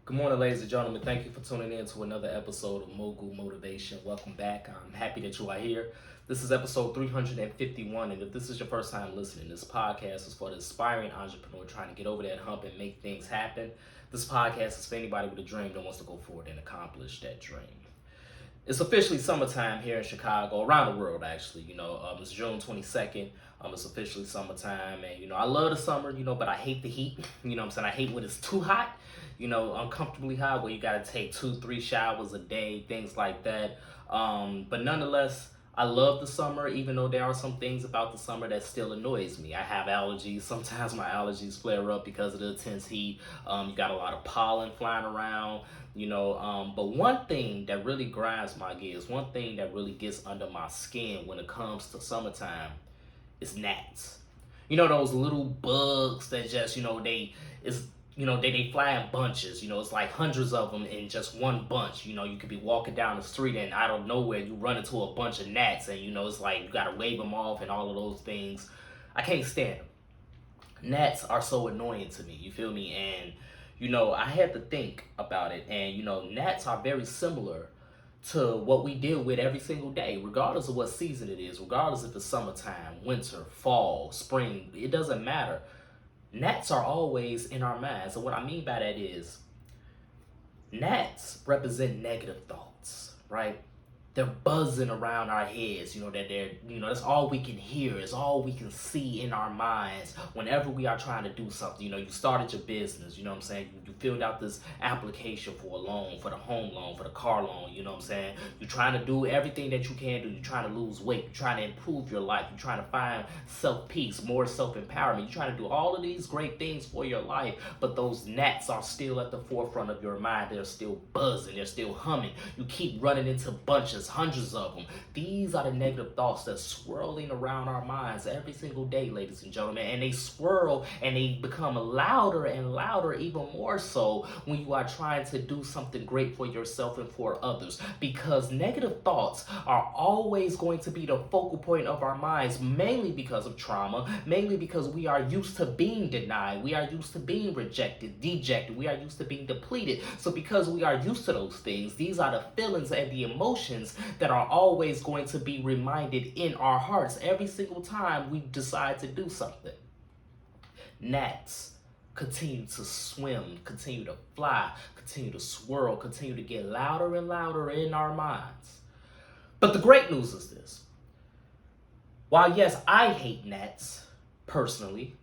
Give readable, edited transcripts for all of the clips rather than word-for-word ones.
Good morning, ladies and gentlemen. Thank you for tuning in to another episode of Mogul Motivation. Welcome back. I'm happy that you are here. This is episode 351, and if this is your first time listening, this podcast is for the aspiring entrepreneur trying to get over that hump and make things happen. This podcast is for anybody with a dream that wants to go forward and accomplish that dream. It's officially summertime here in Chicago, around the world actually. It's June 22nd. It's officially summertime, and I love the summer, but I hate the heat. You know what I'm saying? I hate when it's too hot, uncomfortably hot, where you gotta take 2-3 showers a day, things like that. But nonetheless, I love the summer, even though there are some things about the summer that still annoys me. I have allergies. Sometimes my allergies flare up because of the intense heat. You got a lot of pollen flying around, but one thing that really grinds my gears, one thing that really gets under my skin when it comes to summertime is gnats. Those little bugs that just, they fly in bunches. It's like hundreds of them in just one bunch. You could be walking down the street and out of nowhere you run into a bunch of gnats, and it's like you gotta wave them off and all of those things. I can't stand them. Gnats are so annoying to me. You feel me? And I had to think about it, and gnats are very similar to what we deal with every single day, regardless of what season it is, regardless if it's summertime, winter, fall, spring, it doesn't matter. Gnats are always in our minds. And what I mean by that is gnats represent negative thoughts, right? They're buzzing around our heads, that's all we can hear, is all we can see in our minds whenever we are trying to do something. You started your business, you know what I'm saying? You filled out this application for a loan, for the home loan, for the car loan, you know what I'm saying? You're trying to do everything that you can do. You're trying to lose weight, you're trying to improve your life, you're trying to find self-peace, more self-empowerment. You're trying to do all of these great things for your life, but those gnats are still at the forefront of your mind. They're still buzzing, they're still humming. You keep running into bunches, hundreds of them. These are the negative thoughts that's swirling around our minds every single day, ladies and gentlemen. And they swirl and they become louder and louder, even more so when you are trying to do something great for yourself and for others. Because negative thoughts are always going to be the focal point of our minds, mainly because of trauma, mainly because we are used to being denied, we are used to being rejected, dejected, we are used to being depleted. So because we are used to those things, these are the feelings and the emotions that are always going to be reminded in our hearts every single time we decide to do something. Gnats continue to swim, continue to fly, continue to swirl, continue to get louder and louder in our minds. But the great news is this. While yes, I hate gnats personally,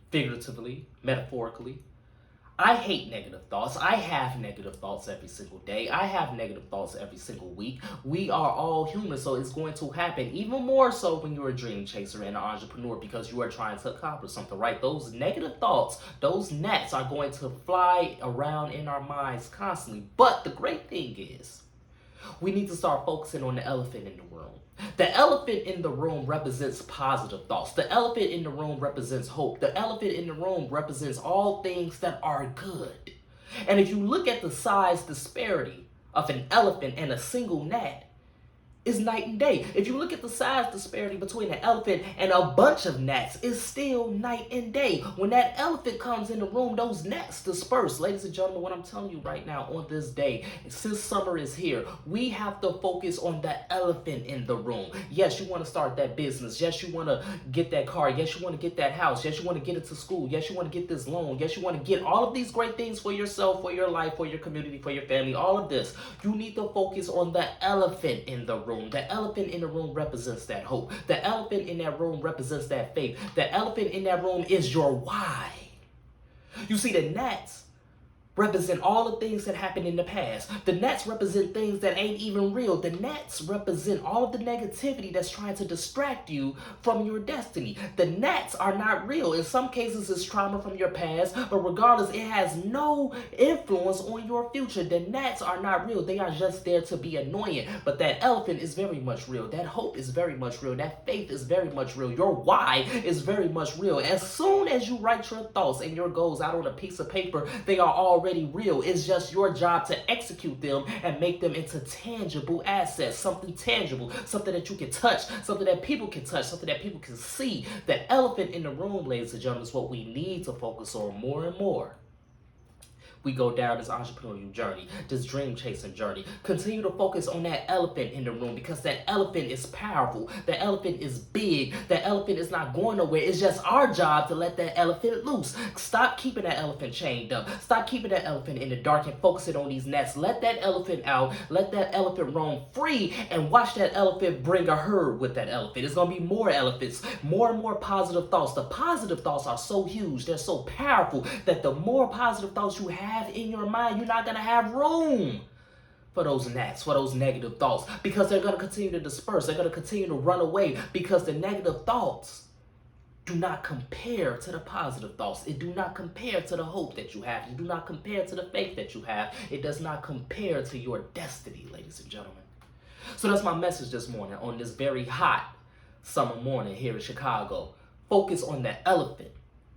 figuratively, metaphorically, I hate negative thoughts. I have negative thoughts every single day. I have negative thoughts every single week. We are all human, so it's going to happen even more so when you're a dream chaser and an entrepreneur, because you are trying to accomplish something, right? Those negative thoughts, those gnats are going to fly around in our minds constantly. But the great thing is, we need to start focusing on the elephant in the room. The elephant in the room represents positive thoughts. The elephant in the room represents hope. The elephant in the room represents all things that are good. And if you look at the size disparity of an elephant and a single gnat, is night and day. If you look at the size disparity between an elephant and a bunch of gnats, it's still night and day. When that elephant comes in the room, those gnats disperse. Ladies and gentlemen, what I'm telling you right now on this day, since summer is here, we have to focus on the elephant in the room. Yes, you want to start that business. Yes, you want to get that car. Yes, you want to get that house. Yes, you want to get it to school. Yes, you want to get this loan. Yes, you want to get all of these great things for yourself, for your life, for your community, for your family, all of this. You need to focus on the elephant in the room. The elephant in the room represents that hope. The elephant in that room represents that faith. The elephant in that room is your why. You see, the gnats represent all the things that happened in the past. The gnats represent things that ain't even real. The gnats represent all of the negativity that's trying to distract you from your destiny. The gnats are not real. In some cases, it's trauma from your past, but regardless, it has no influence on your future. The gnats are not real. They are just there to be annoying. But that elephant is very much real. That hope is very much real. That faith is very much real. Your why is very much real. As soon as you write your thoughts and your goals out on a piece of paper, they are already real. It's just your job to execute them and make them into tangible assets, something tangible, something that you can touch, something that people can touch, something that people can see. The elephant in the room, ladies and gentlemen, is what we need to focus on more and more. we go down this entrepreneurial journey, this dream chasing journey. Continue to focus on that elephant in the room, because that elephant is powerful. That elephant is big. That elephant is not going nowhere. It's just our job to let that elephant loose. Stop keeping that elephant chained up. Stop keeping that elephant in the dark and focusing on these nets. Let that elephant out. Let that elephant roam free, and watch that elephant bring a herd with that elephant. It's going to be more elephants, more and more positive thoughts. The positive thoughts are so huge. They're so powerful that the more positive thoughts you have in your mind, you're not going to have room for those gnats, for those negative thoughts, because they're going to continue to disperse. They're going to continue to run away, because the negative thoughts do not compare to the positive thoughts. It do not compare to the hope that you have. It do not compare to the faith that you have. It does not compare to your destiny, ladies and gentlemen. So that's my message this morning on this very hot summer morning here in Chicago. Focus on the elephant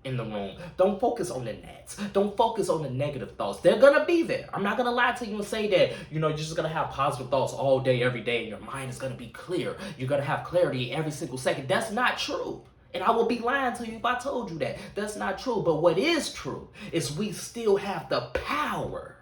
in the room. Don't focus on the gnats. Don't focus on the negative thoughts. They're gonna be there. I'm not gonna lie to you and say that, you're just gonna have positive thoughts all day, every day, and your mind is gonna be clear. You're gonna have clarity every single second. That's not true. And I will be lying to you if I told you that. That's not true. But what is true is we still have the power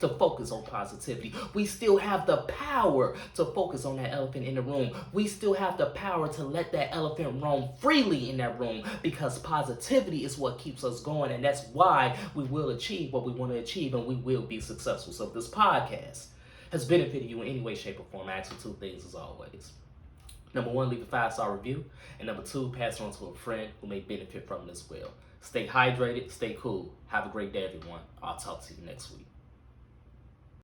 to focus on positivity. We still have the power to focus on that elephant in the room. We still have the power to let that elephant roam freely in that room, because positivity is what keeps us going, and that's why we will achieve what we want to achieve, and we will be successful. So if this podcast has benefited you in any way, shape, or form, I ask you two things as always. Number one, leave a 5-star review. And number two, pass it on to a friend who may benefit from it as well. Stay hydrated, stay cool. Have a great day, everyone. I'll talk to you next week.